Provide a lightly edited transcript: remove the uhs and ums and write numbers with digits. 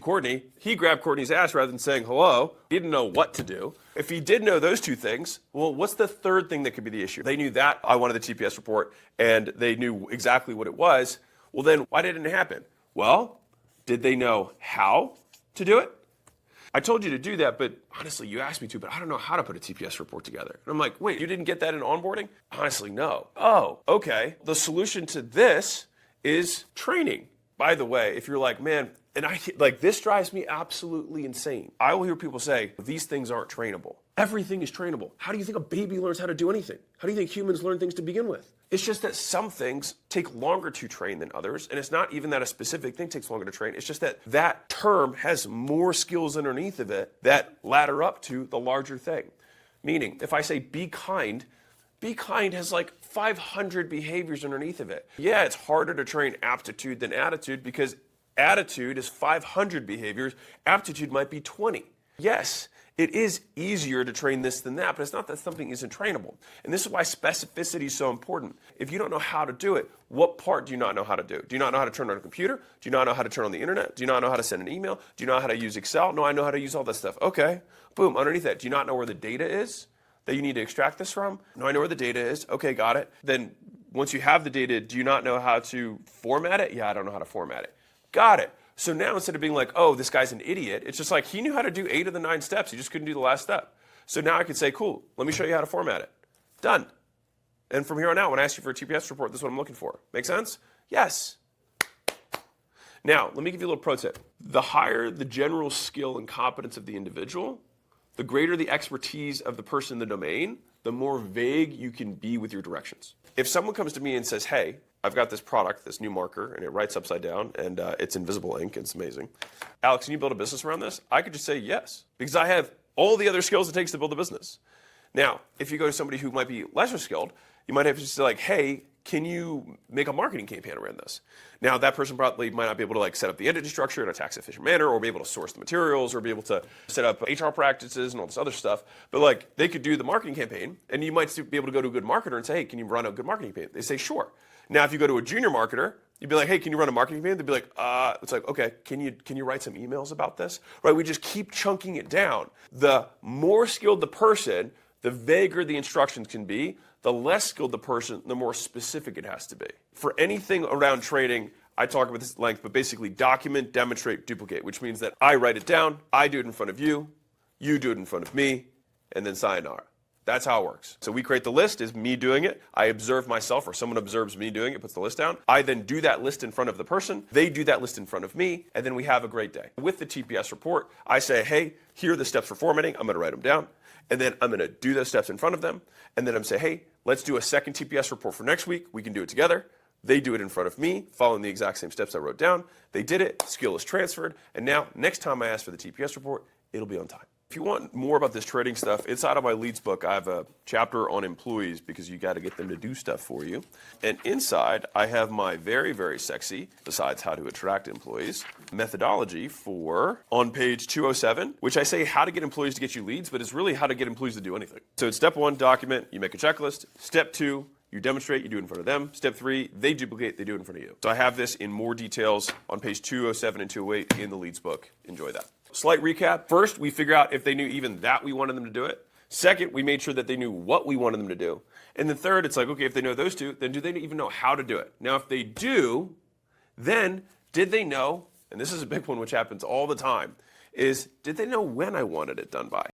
to Courtney. He grabbed Courtney's ass rather than saying hello. He didn't know what to do. If he did know those two things, well, what's the third thing that could be the issue? They knew that I wanted the TPS report, and they knew exactly what it was. Well, then why didn't it happen? Well, did they know how to do it? I told you to do that, but honestly, you asked me to, but I don't know how to put a TPS report together. And I'm like, wait, you didn't get that in onboarding? Honestly, no. Oh, okay. The solution to this is training. By the way, if you're like, man, and this drives me absolutely insane. I will hear people say, these things aren't trainable. Everything is trainable. How do you think a baby learns how to do anything? How do you think humans learn things to begin with? It's just that some things take longer to train than others, and it's not even that a specific thing takes longer to train. It's just that that term has more skills underneath of it that ladder up to the larger thing. Meaning, if I say be kind has like 500 behaviors underneath of it. Yeah, it's harder to train aptitude than attitude because attitude is 500 behaviors, aptitude might be 20. Yes, it is easier to train this than that, but it's not that something isn't trainable. And this is why specificity is so important. If you don't know how to do it, what part do you not know how to do? Do you not know how to turn on a computer? Do you not know how to turn on the internet? Do you not know how to send an email? Do you know how to use Excel? No, I know how to use all that stuff. Okay, boom, underneath that, do you not know where the data is that you need to extract this from? No, I know where the data is. Okay, got it. Then once you have the data, do you not know how to format it? Yeah, I don't know how to format it. Got it. So now instead of being like, oh, this guy's an idiot, it's just like he knew how to do 8 of the 9 steps. He just couldn't do the last step. So now I could say, cool, let me show you how to format it. Done. And from here on out, when I ask you for a TPS report, this is what I'm looking for. Make sense? Yes. Now, let me give you a little pro tip. The higher the general skill and competence of the individual, the greater the expertise of the person in the domain, the more vague you can be with your directions. If someone comes to me and says, hey, I've got this product, this new marker, and it writes upside down, and it's invisible ink, it's amazing. Alex, can you build a business around this? I could just say yes, because I have all the other skills it takes to build a business. Now, if you go to somebody who might be lesser skilled, you might have to say like, hey, can you make a marketing campaign around this? Now, that person probably might not be able to like set up the entity structure in a tax efficient manner, or be able to source the materials, or be able to set up HR practices and all this other stuff. But like, they could do the marketing campaign, and you might be able to go to a good marketer and say, hey, can you run a good marketing campaign? They say, sure. Now, if you go to a junior marketer, you'd be like, hey, can you run a marketing campaign? They'd be like, it's like, okay, can you write some emails about this? Right? We just keep chunking it down. The more skilled the person, the vaguer the instructions can be. The less skilled the person, the more specific it has to be. For anything around training, I talk about this at length, but basically document, demonstrate, duplicate, which means that I write it down, I do it in front of you do it in front of me, and then sayonara. That's how it works. So we create the list, is me doing it. I observe myself, or someone observes me doing it, puts the list down. I then do that list in front of the person. They do that list in front of me, and then we have a great day. With the TPS report, I say, hey, here are the steps for formatting. I'm going to write them down. And then I'm going to do those steps in front of them. And then I'm say, hey, let's do a second TPS report for next week. We can do it together. They do it in front of me, following the exact same steps I wrote down. They did it. Skill is transferred. And now, next time I ask for the TPS report, it'll be on time. If you want more about this trading stuff, inside of my leads book, I have a chapter on employees because you got to get them to do stuff for you. And inside, I have my very, very sexy, besides how to attract employees, methodology for on page 207, which I say how to get employees to get you leads, but it's really how to get employees to do anything. So it's step 1, document, you make a checklist. Step 2, you demonstrate, you do it in front of them. Step 3, they duplicate, they do it in front of you. So I have this in more details on page 207 and 208 in the leads book. Enjoy that. Slight recap. First, we figure out if they knew even that we wanted them to do it. Second, we made sure that they knew what we wanted them to do. And then third, it's like, okay, if they know those two, then do they even know how to do it? Now, if they do, then did they know, and this is a big one which happens all the time, is did they know when I wanted it done by?